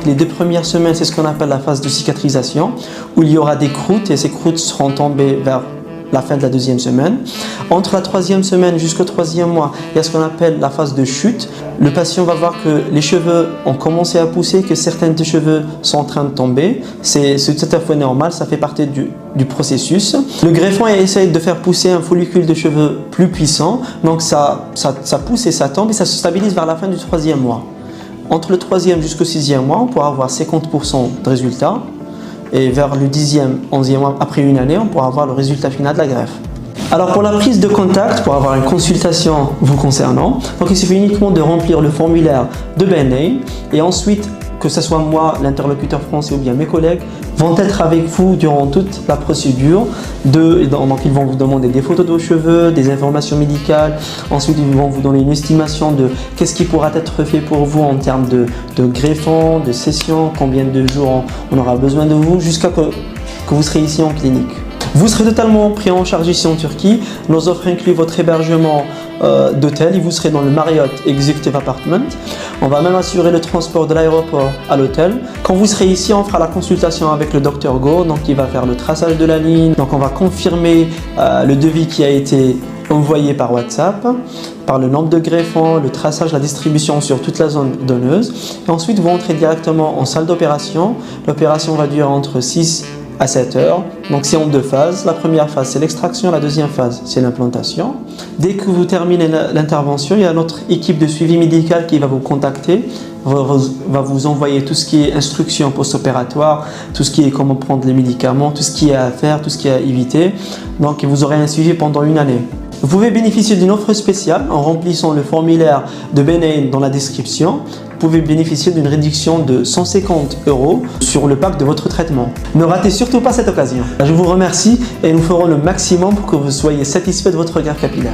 les 2 premières semaines, c'est ce qu'on appelle la phase de cicatrisation, où il y aura des croûtes et ces croûtes seront tombées vers la fin de la 2e semaine. Entre la 3e semaine jusqu'au 3e mois, il y a ce qu'on appelle la phase de chute. Le patient va voir que les cheveux ont commencé à pousser, que certains des cheveux sont en train de tomber. C'est tout à fait normal, ça fait partie du processus. Le greffon essaye de faire pousser un follicule de cheveux plus puissant, donc ça pousse et ça tombe et ça se stabilise vers la fin du 3e mois. Entre le 3e jusqu'au 6e mois, on pourra avoir 50% de résultats. Et vers le 10e, 11e mois, après une année, on pourra avoir le résultat final de la greffe. Alors pour la prise de contact, pour avoir une consultation vous concernant, donc il suffit uniquement de remplir le formulaire de BNA et ensuite, que ce soit moi, l'interlocuteur français ou bien mes collègues, vont être avec vous durant toute la procédure. Donc ils vont vous demander des photos de vos cheveux, des informations médicales. Ensuite, ils vont vous donner une estimation de qu'est-ce qui pourra être fait pour vous en termes de greffon, de session, combien de jours on aura besoin de vous jusqu'à que vous serez ici en clinique. Vous serez totalement pris en charge ici en Turquie. Nos offres incluent votre hébergement d'hôtel et vous serez dans le Marriott Executive Apartment. On va même assurer le transport de l'aéroport à l'hôtel. Quand vous serez ici, on fera la consultation avec le Dr Go, donc il va faire le traçage de la ligne. Donc on va confirmer le devis qui a été envoyé par WhatsApp, par le nombre de greffons, le traçage, la distribution sur toute la zone donneuse. Et ensuite, vous entrez directement en salle d'opération. L'opération va durer entre 6 à 7 heures. Donc c'est en 2 phases. La première phase c'est l'extraction, la deuxième phase c'est l'implantation. Dès que vous terminez l'intervention, il y a notre équipe de suivi médical qui va vous contacter, va vous envoyer tout ce qui est instruction post-opératoire, tout ce qui est comment prendre les médicaments, tout ce qui est à faire, tout ce qui est à éviter. Donc vous aurez un suivi pendant une année. Vous pouvez bénéficier d'une offre spéciale en remplissant le formulaire de BNA dans la description. Vous pouvez bénéficier d'une réduction de 150 € sur le pack de votre traitement. Ne ratez surtout pas cette occasion. Je vous remercie et nous ferons le maximum pour que vous soyez satisfait de votre greffe capillaire.